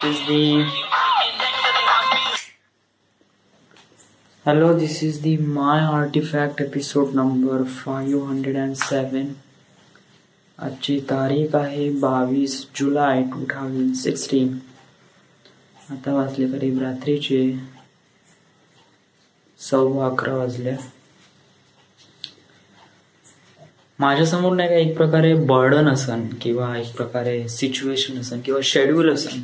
This is the My Artifact episode number 507. आजची तारीख आहे 22 जुलै 2016. आता वाजले करीब रात्रीचे 11:15 वाजले. माझ्यासमोर नाही का एक प्रकारे बर्डन असन किंवा एक प्रकारे सिच्युएशन असन किंवा शेड्यूल असन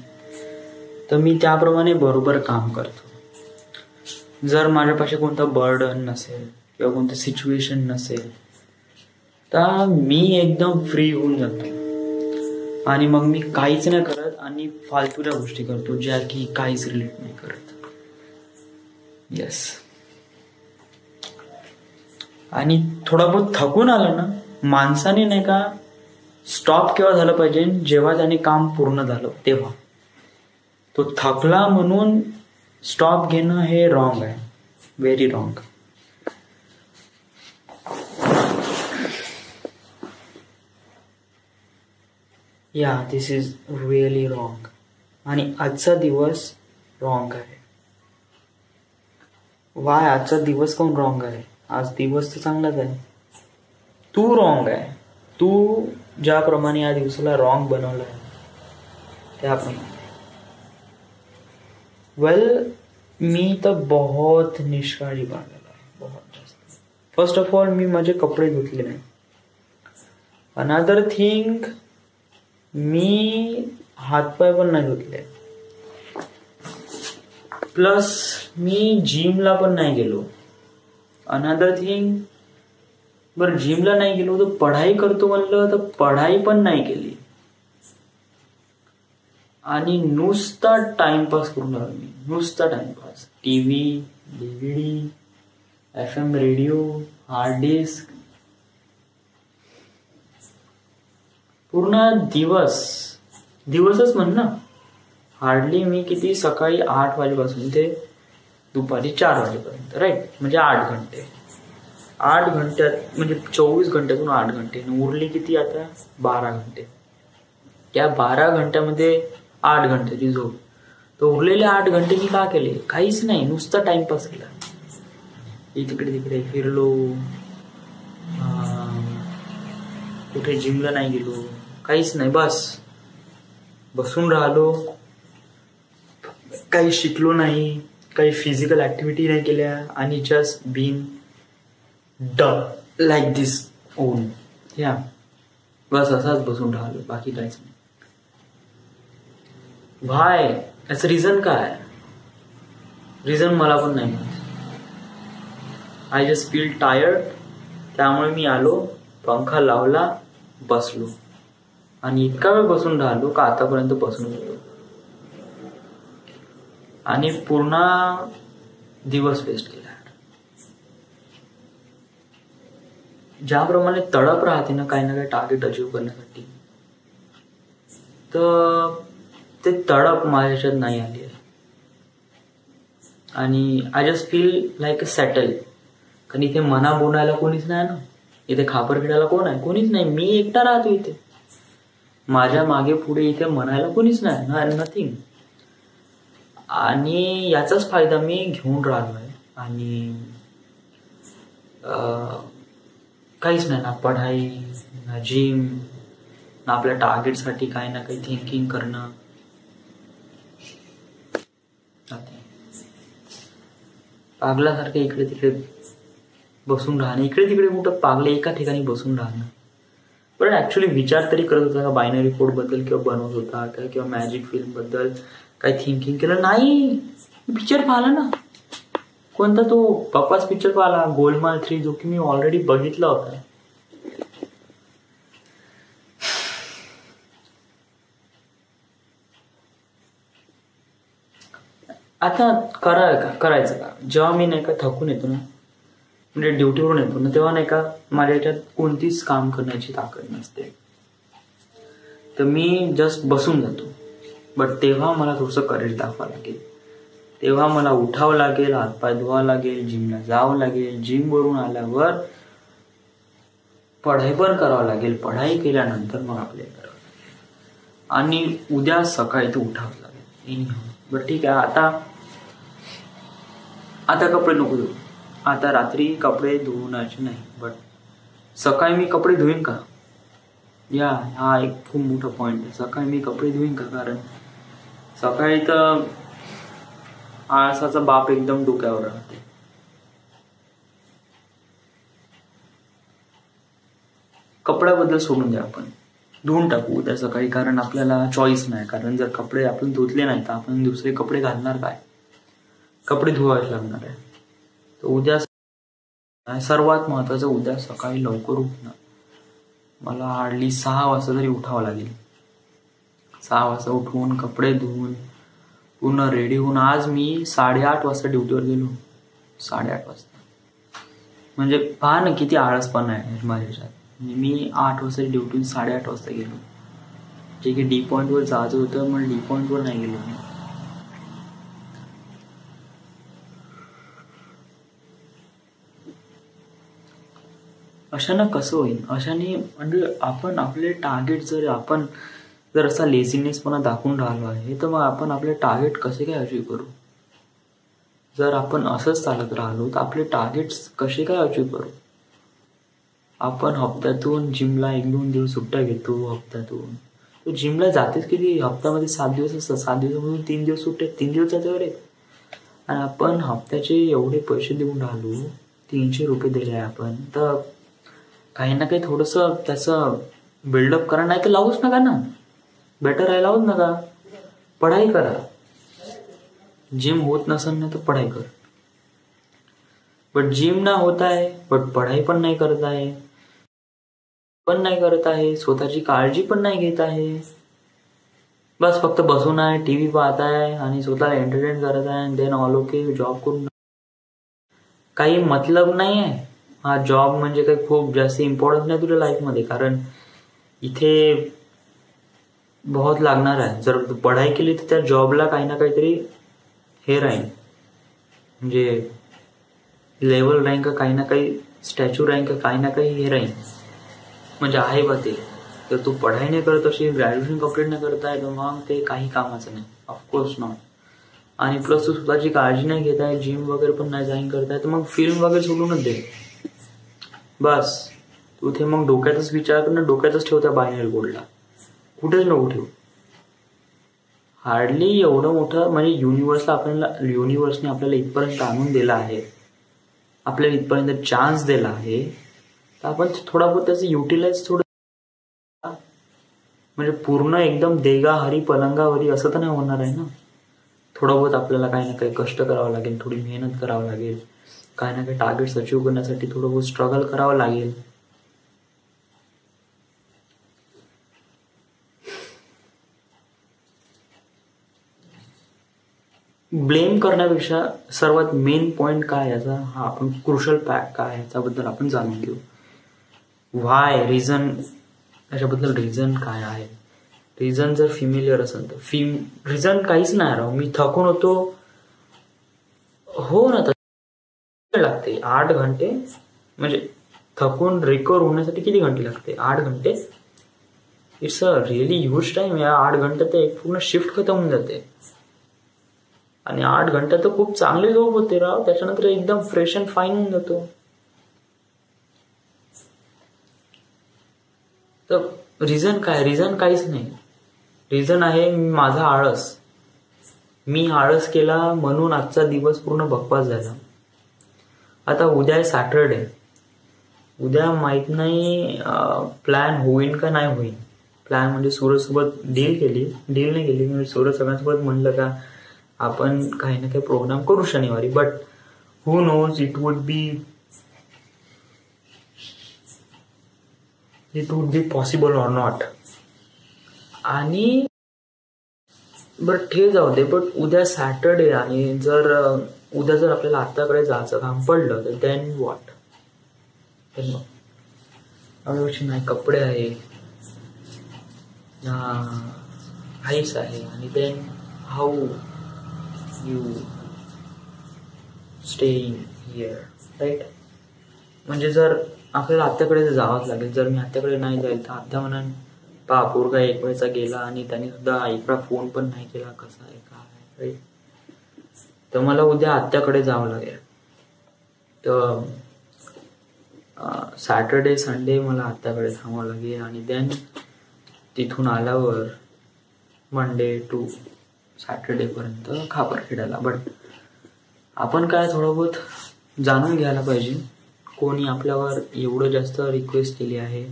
तर मी त्याप्रमाणे बरोबर काम करतो. जर माझ्यापाशी कोणतं बर्डन नसेल किंवा कोणतं सिच्युएशन नसेल तर मी एकदम फ्री होऊन जातो आणि मग मी काहीच नाही करत आणि फालतूच्या गोष्टी करतो ज्या की काहीच रिलेट नाही करत. येस. आणि थोडा बहुत थकून आलं ना माणसाने नाही का स्टॉप केव्हा झालं पाहिजे जेव्हा त्याने काम पूर्ण झालं तेव्हा. तो थकला म्हणून स्टॉप घेणं हे रॉंग आहे, very wrong. This is really wrong. आणि आजचा दिवस रॉंग आहे. वाय आजचा दिवस कोण रॉंग आहे? आज दिवस तर चांगलाच आहे. तू रॉंग आहे. तू ज्याप्रमाणे या दिवसाला रॉंग बनवलं आहे त्याप्रमाणे. मी तर बहुत निष्काळजी बाळगलेला आहे, बहुत जास्त. फर्स्ट ऑफ ऑल मी माझे कपडे धुतले नाही. अनदर थिंग मी हातपाय पण नाही धुतले. प्लस मी जिमला पण नाही गेलो. अनदर थिंग बरं जिमला नाही गेलो तर पढाई करतो म्हणलं तर पढाई पण नाही केली. आणि नुसता टाइमपास करून राहिलो मी. नुसता timepass. TV, DVD, FM radio, hard disk. पूर्ण दिवसच म्हण ना. हार्डली मी किती सकाळी 8 वाजेपासून ते दुपारी 4 वाजेपर्यंत, राईट. म्हणजे 8 घंटे. 8 घंट्यात म्हणजे 24 घंट्यातून 8 घंटे उरली किती आता 12 घंटे. त्या 12 घंट्यामध्ये 8 घंट्याची झोप. तर उरलेले 8 घंटे मी का केले? काहीच नाही, नुसता टाइमपास केला. इकडे तिकडे फिरलो, कुठे जिमला नाही गेलो, काहीच नाही. बस बसून राहिलो. काही शिकलो नाही, काही फिजिकल ऍक्टिव्हिटी नाही केल्या आणि just been done like this one. बस असाच बसून राहिलो, बाकी काहीच नाही. व्हाय? याचं रिझन काय? रिझन मला पण नाही माहित. I just feel tired. त्यामुळे मी आलो, पंखा लावला, बसलो आणि इतका वेळ बसून राहिलो का आतापर्यंत बसून होतो. आणि पूर्ण दिवस वेस्ट केला. ज्याप्रमाणे तडप राहते ना काही ना काही टार्गेट अचीव्ह करण्यासाठी, तर ते तडप माझ्या ह्याच्यात नाही आली आहे. आणि I just feel like a settle. कारण इथे मना बोलायला कोणीच नाही ना. इथे खापर खेळायला कोण आहे? कोणीच नाही. मी एकटा राहतो इथे. माझ्या मागे पुढे इथे म्हणायला कोणीच नाही, नथिंग. आणि याचाच फायदा मी घेऊन राहिलो आहे. आणि काहीच नाही ना पढाई, ना जिम, ना आपल्या टार्गेटसाठी काही ना काही थिंकिंग करणं. पागलासारखं इकडे तिकडे बसून राहणं. इकडे तिकडे कुठं पागले एका ठिकाणी बसून राहणं. पण ऍक्च्युली विचार तरी करत होता का बायनरी कोड बद्दल किंवा बनवत होता का किंवा मॅजिक फिल्म बद्दल काही थिंकिंग केलं? नाही. पिक्चर पाहिला ना. कोणता तो बकवास पिक्चर पाहिला, गोलमाल 3, जो की मी ऑलरेडी बघितला होता. आता करायचं का? जेव्हा मी नाही का थकून येतो ना, म्हणजे ड्युटीवरून येतो ना, तेव्हा नाही का माझ्या याच्यात कोणतीच काम करण्याची ताकद नसते. तर मी जस्ट बसून जातो. बट तेव्हा मला थोडंसं करेज दाखवावं लागेल. तेव्हा मला उठावं लागेल, हातपाय धुवावं लागेल, जिमला जावं लागेल. जिमवरून आल्यावर पढाई पण करावं लागेल. पढाई केल्यानंतर मग आपल्याला आणि उद्या सकाळी ते उठावं लागेल. बरं ठीक आहे. आता कपडे नको धुऊ. आता रात्री कपडे धुवण्याचे नाही, बट सकाळी मी कपडे धुईन का? हा एक खूप मोठा पॉईंट आहे. सकाळी मी कपडे धुईन का? कारण सकाळी तर आळसाचा बाप एकदम डोक्यावर राहते. कपड्याबद्दल सोडून द्या, आपण धुवून टाकू उद्या सकाळी, कारण आपल्याला चॉईस नाही. कारण जर कपडे आपण धुतले नाही तर आपण दुसरे कपडे घालणार काय? कपडे धुवायला लागणार आहे. तर उद्या सर्वात महत्वाचं, उद्या सकाळी लवकर उठणं. मला हार्डली 6 वाजता तरी उठावं लागेल. 6 वाजता उठवून कपडे धुवून पूर्ण रेडी होऊन, आज मी 8:30 वाजता ड्युटीवर गेलो. 8:30 वाजता म्हणजे पहा ना किती आळसपणा आहे माझ्या ह्याच्यात. मी 8 वाजता ड्युटीहून 8:30 वाजता गेलो. जे की डी पॉईंटवर जायचं होतं, मग डी पॉईंटवर नाही गेलो मी. अशानं कसं होईल? अशाने म्हणजे आपण आपले टार्गेट जर असा लेझीनेसपणा दाखवून राहिलो आहे, तर मग आपण आपले टार्गेट कसे काय अचीव करू? जर आपण असंच चालत राहिलो तर आपले टार्गेट्स कसे काय अचीव करू? आपण हप्त्यातून जिमला 1-2 दिवस सुट्ट्या घेतो. हप्त्यातून तो जिमला जातेच किती? हप्त्यामध्ये 7 दिवस असतात. 7 दिवसामधून 3 दिवस सुट्टे, 3 दिवस जाते रे. आणि आपण हप्त्याचे एवढे पैसे देऊन राहिलो, 300 रुपये दिले आहे आपण, तर काही ना काही थोडंसं त्याचं बिल्डअप करा. नाही तर लावूच नका ना. बेटर आहे लावूच नका. पढाई करा. जिम होत नसेल ना तर पढाई कर. बट जिम ना होत आहे, बट पढाई पण नाही करत आहे, स्वतःची काळजी पण नाही घेत आहे. बस फक्त बसून आहे, टीव्ही पाहत आहे आणि स्वतःला एंटरटेन करत आहे. देन ऑल ओके, जॉब करून काही मतलब नाही आहे. हा जॉब म्हणजे काही खूप जास्त इम्पॉर्टन्स नाही तुझ्या लाईफमध्ये, कारण इथे बहुत लागणार आहे. जर तू पढाई केली तर त्या जॉबला काही ना काहीतरी हे राहील, म्हणजे लेवल रँक, काही ना काही स्टॅच्यू रँक, काही ना काही हे राहील, म्हणजे आहे बा ते. जर तू पढाई नाही करत असेल, ग्रॅज्युएशन कम्प्लीट नाही करत आहे, तर मग ते काही कामाचं नाही. Of course not. आणि प्लस तू स्वतःची काळजी नाही घेत आहे, जिम वगैरे पण नाही जॉईन करत आहे, तर मग फिल्म वगैरे सोडूनच दे. बस तू ते मग डोक्यातच विचार कर ना, डोक्यातच ठेव त्या बायनरी कोडला, कुठेच नको ठेवू. हार्डली एवढं मोठं म्हणजे युनिव्हर्सने आपल्याला इथपर्यंत आणून दिला आहे, आपल्याला इथपर्यंत चान्स दिला आहे, तर आपण थोडा बहुत त्याचं युटिलाइज म्हणजे पूर्ण एकदम देगा हरी पलंगावरी असं तर नाही होणार आहे ना. थोडं बहुत आपल्याला काही ना काही कष्ट करावं लागेल, थोडी मेहनत करावं लागेल, काही ना काही टार्गेट्स अचीव करण्यासाठी थोडं बहुत स्ट्रगल करावं लागेल. ब्लेम करण्यापेक्षा सर्वात मेन पॉइंट काय याचा, हा आपण क्रुशल फॅक्ट काय याच्याबद्दल आपण जाणून घेऊ. व्हाय, रिझन, याच्याबद्दल रिझन काय आहे. रिझन जर फिमिलियर असेल तर रिझन काहीच नाही राव. मी थकून होतो, हो ना, तर लागते 8 घंटे, म्हणजे थकून रिकवर होण्यासाठी किती घंटे लागते? 8 घंटे. It's a really huge time. या 8 घंटे ते एक पूर्ण शिफ्ट खतम होऊन जाते. आणि 8 घंटे तर खूप चांगली झोप होते राव. त्याच्यानंतर एकदम फ्रेश अँड फाईन होऊन जातो. तर रिझन काय? रिझन काहीच नाही. रिझन आहे माझा आळस. मी आळस केला म्हणून आजचा दिवस पूर्ण बकवास झाला. आता उद्या आहे सॅटरडे. उद्या माहित नाही प्लॅन होईल का नाही होईल. प्लॅन म्हणजे सूरजसोबत डील नाही केली. म्हणजे सूरज सगळ्यांसोबत म्हणलं का आपण काही ना काही प्रोग्राम करू शनिवारी, but who knows it would be possible or not. आणि बट हे जाऊ दे, बट उद्या सॅटरडे आणि उद्या जर आपल्याला आत्ताकडे जायचं काम पडलं तर देन व्हॉट. नाही कपडे आहे, आईस आहे, आणि then how you staying here, right. म्हणजे जर आपल्याला आत्याकडे जावंच लागेल. जर मी आत्याकडे नाही जाईल तर आत्या म्हणाल पोरगा एक वेळचा गेला आणि त्याने सुद्धा आईकडे फोन पण नाही केला, कसा आहे काय आहे. तर मला उद्या आत्याकडे जावं लागेल. तर सॅटर्डे संडे मला आत्याकडे थांबावं लागेल आणि देन तिथून आल्यावर मंडे टू सॅटर्डेपर्यंत खापरखेड्याला. बट आपण काय थोडं बहुत जाणून घ्यायला पाहिजे, कोणी आपल्यावर एवढं जास्त रिक्वेस्ट केली आहे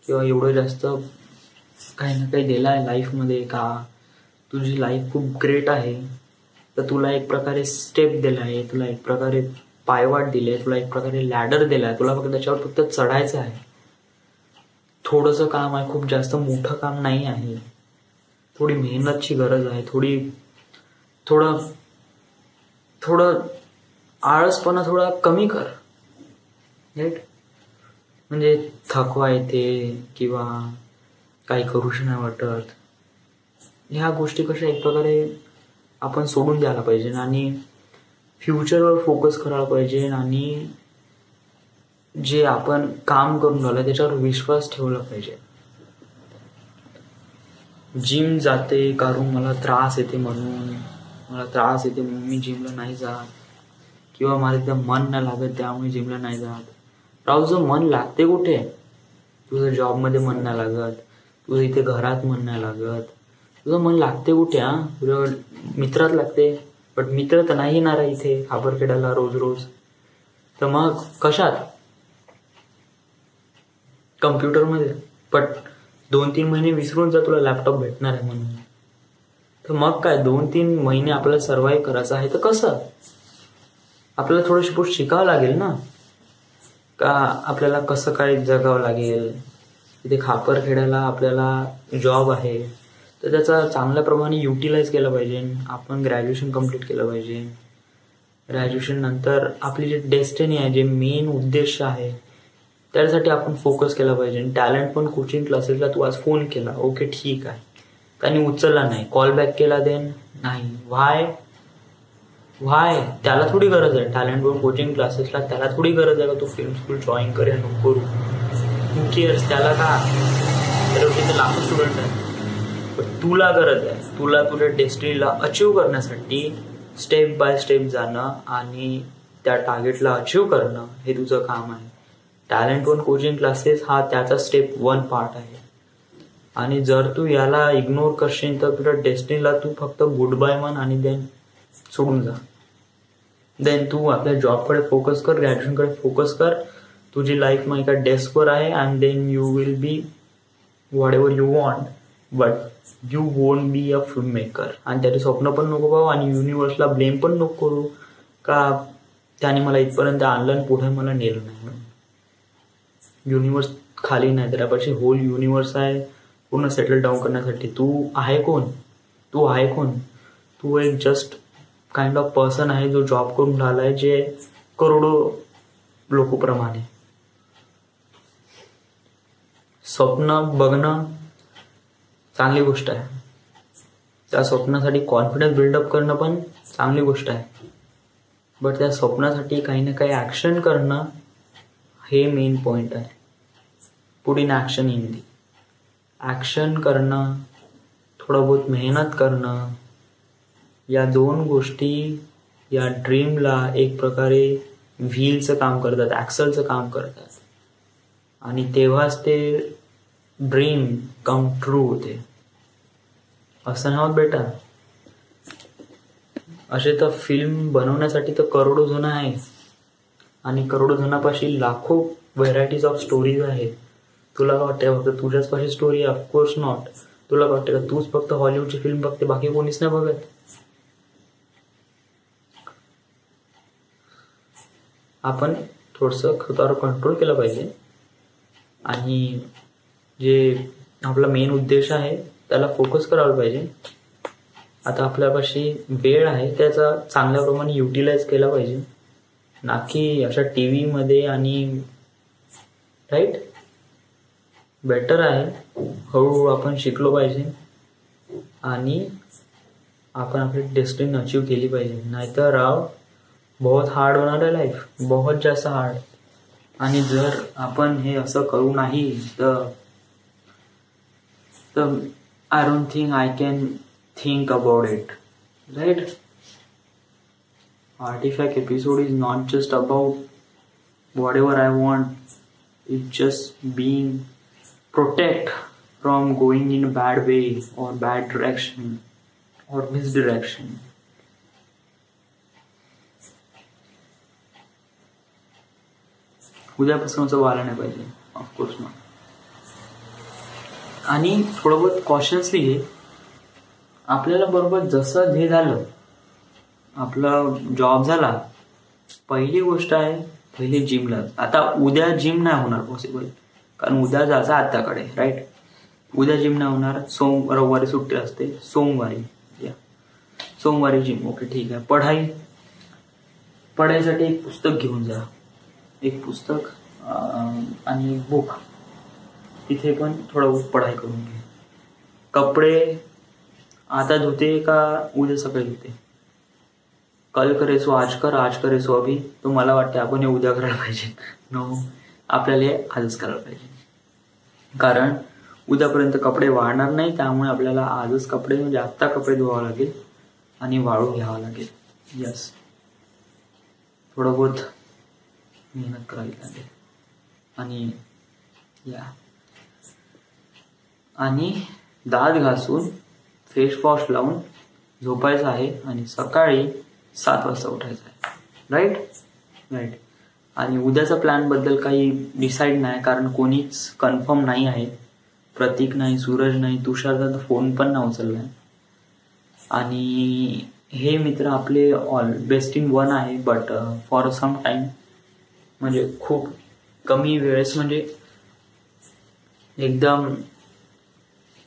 किंवा एवढं जास्त काही ना काही दिलं आहे लाईफमध्ये, का तुझी लाईफ खूप ग्रेट आहे, तर तुला एक प्रकारे स्टेप दिला आहे, तुला एक प्रकारे पायवाट दिले, तुला एक प्रकारे लॅडर दिलाय, तुला फक्त त्याच्यावर फक्त चढायचं आहे. थोडंसं काम आहे, खूप जास्त मोठं काम नाही आहे, थोडी मेहनतची गरज आहे, थोडं आळसपणा थोडा कमी कर. राईट? म्हणजे थकवा येते किंवा काही करूशी नाही वाटत, ह्या गोष्टी कशा एक प्रकारे आपण सोडून द्यायला पाहिजे आणि फ्युचरवर फोकस करायला पाहिजे आणि जे आपण काम करून राहिलो त्याच्यावर विश्वास ठेवला पाहिजे. जिम जाते कारण मला त्रास येते म्हणून मी जिमला नाही जात, किंवा मला तिथं मन नाही लागत त्यामुळे जिमला नाही जात. तुझं मन लागते कुठे? तुझं जॉबमध्ये मन नाही लागत, तुझं इथे घरात मन नाही लागत, तुझं मन लागते कुठे? तुझ्या मित्रात लागते, बट मित्र तर नाही येणार इथे खापरखेड्याला रोज. तर मग कशात? कम्प्युटरमध्ये. बट 2-3 महिने विसरून जा तुला लॅपटॉप भेटणार आहे म्हणून. तर मग काय 2-3 महिने आपल्याला सर्व्हाइव्ह करायचं आहे, तर कसं? आपल्याला थोडं शिकावं लागेल ना, का आपल्याला कसं काय जगावं लागेल. इथे खापरखेड्याला आपल्याला जॉब आहे, तर त्याचा चांगल्या प्रमाणे युटिलाइज केलं पाहिजे. आपण ग्रॅज्युएशन कम्प्लीट केलं पाहिजे. ग्रॅज्युएशन नंतर आपली जे डेस्टिनी आहे, जे मेन उद्देश आहे, त्यासाठी आपण फोकस केला पाहिजे. टॅलेंट पण कोचिंग क्लासेसला तू आज फोन केला, ओके ठीक आहे, त्यांनी उचलला नाही, कॉल बॅक केला देन नाही. व्हाय त्याला थोडी गरज आहे. टॅलेंट पण कोचिंग क्लासेसला त्याला थोडी गरज आहे का तू फिल्म स्कूल जॉईन करे नको करू. हू केअर्स त्याला का? तिथे लाखो स्टुडंट आहे. पण तुला गरज आहे, तुला तुझ्या डेस्टिनीला अचीव करण्यासाठी स्टेप बाय स्टेप जाणं आणि त्या टार्गेटला अचीव करणं हे तुझं काम आहे. टॅलेंट वन कोचिंग क्लासेस हा त्याचा स्टेप 1 पार्ट आहे. आणि जर तू याला इग्नोर करशील तर तुझ्या डेस्टिनीला तू फक्त गुड बाय म्हण आणि देन सोडून जा. देन तू आपल्या जॉबकडे फोकस कर, ग्रॅज्युएशनकडे फोकस कर. तुझी लाईफ मग एका डेस्कवर आहे and then you will be whatever you want, but you won't be a film maker. आणि त्याचे स्वप्न पण नको पाहू आणि युनिव्हर्सला ब्लेम पण नको करू का त्याने मला इथपर्यंत आणलं आणि पुढे मला नेलं नाही म्हणून. युनिव्हर्स खाली नाही, त्यापाशी होल युनिव्हर्स आहे पूर्ण सेटल डाऊन करण्यासाठी. तू आहे कोण? तू एक जस्ट काइंड ऑफ पर्सन आहे जो जॉब करून राहिलाय, जे करोडो लोकप्रमाणे. स्वप्न बघणं चांगली गोष्ट आहे, त्या स्वप्नासाठी कॉन्फिडन्स बिल्डअप करणं पण चांगली गोष्ट आहे, बट त्या स्वप्नासाठी काही ना काही ॲक्शन करणं हे मेन पॉइंट आहे. Put in action in the. Action करणं, थोडं बहुत मेहनत करणं, या 2 गोष्टी या ड्रीमला एक प्रकारे व्हीलचं काम करतात, ॲक्सलचं काम करतात. आणि तेव्हाच ते ड्रीम कम ट्रू होते. असं नाही होत बेटा. असे तर फिल्म बनवण्यासाठी तर करोडो जण आहे आणि करोडो जणांपाशी लाखो व्हेरायटीज ऑफ स्टोरीज आहेत. तुला काय वाटतं फक्त तुझ्याच पाशी स्टोरी? Of course not. तुला काय वाटतं का तूच फक्त हॉलिवूडची फिल्म बघते, बाकी कोणीच नाही बघत? आपण थोडंसं स्वतःवर कंट्रोल केलं पाहिजे आणि जे आपला मेन उद्देश आहे त्याला फोकस करायला पाहिजे. आता आपल्यापाशी वेळ आहे त्याचा चांगल्या प्रमाणे युटिलाइज केला पाहिजे, ना की अशा TV आणि राईट. बेटर आहे, हळूहळू आपण शिकलो पाहिजे आणि आपण आपली डेस्टिनी अचीव केली पाहिजे. नाहीतर बहुत हार्ड होणार आहे लाईफ, बहुत जास्त हार्ड. आणि जर आपण हे असं करू नाही तर तर I don't think I can think about it, right? Artifact episode is not just about whatever I want. It's just being protect from going in a bad way or bad direction or misdirection. उद्यापासून असं व्हायला नाही पाहिजे, of course ना. आणि थोडं बहुत कॉशन्सली घे. आपल्याला बरोबर जसं हे झालं, आपला जॉब झाला, पहिली गोष्ट आहे पहिले जिमला. आता उद्या जिम नाही होणार पॉसिबल, कारण उद्या जायचं आत्ताकडे, राईट. उद्या जिम नाही होणार. रविवारी सुट्टी असते, सोमवारी जिम. ओके, ठीक आहे. पढाईसाठी एक पुस्तक घेऊन जा, एक पुस्तक आणि बुक. तिथे पण थोडं पढाई करून घे. कपडे आता धुते का उद्या सकाळी धुते? कल करे सो आज कर, आज करे सो अभी. तो मला वाटतं आपण हे उद्या करायला पाहिजे. नो, आपल्याला हे आजच करायला पाहिजे, कारण उद्यापर्यंत कपडे वाळणार नाही. त्यामुळे आपल्याला आजच कपडे, म्हणजे आत्ता कपडे धुवावं लागेल आणि वाळू घ्यावं लागेल. यस, थोडं बहुत मेहनत करावी लागेल. आणि दात घासून फेस वॉश लावून झोपायचं आहे आणि सकाळी 7 वाजता उठायचं आहे, राईट. आणि उद्याचा प्लॅन बद्दल काही डिसाईड नाही, कारण कोणीच कन्फर्म नाही आहे. प्रतीक नाही, सूरज नाही, तुषारचा फोन पण नाही उचललाय. आणि हे मित्र आपले ऑल बेस्ट इन वन आहे, बट फॉर सम टाइम, म्हणजे खूप कमी वेळेस, म्हणजे एकदम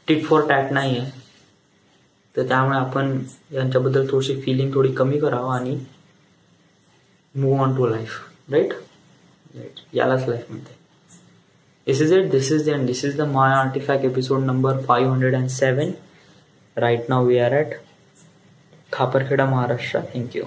टिट फॉर टॅट नाही आहे. तर त्यामुळे आपण यांच्याबद्दल थोडीशी फिलिंग थोडी कमी करावं आणि move on to life, right. यालाच लाईफ म्हणते. This is it. This is the end. This is the My Artifact episode number 507. Right now we are at Khaparkheda, Maharashtra. Thank you.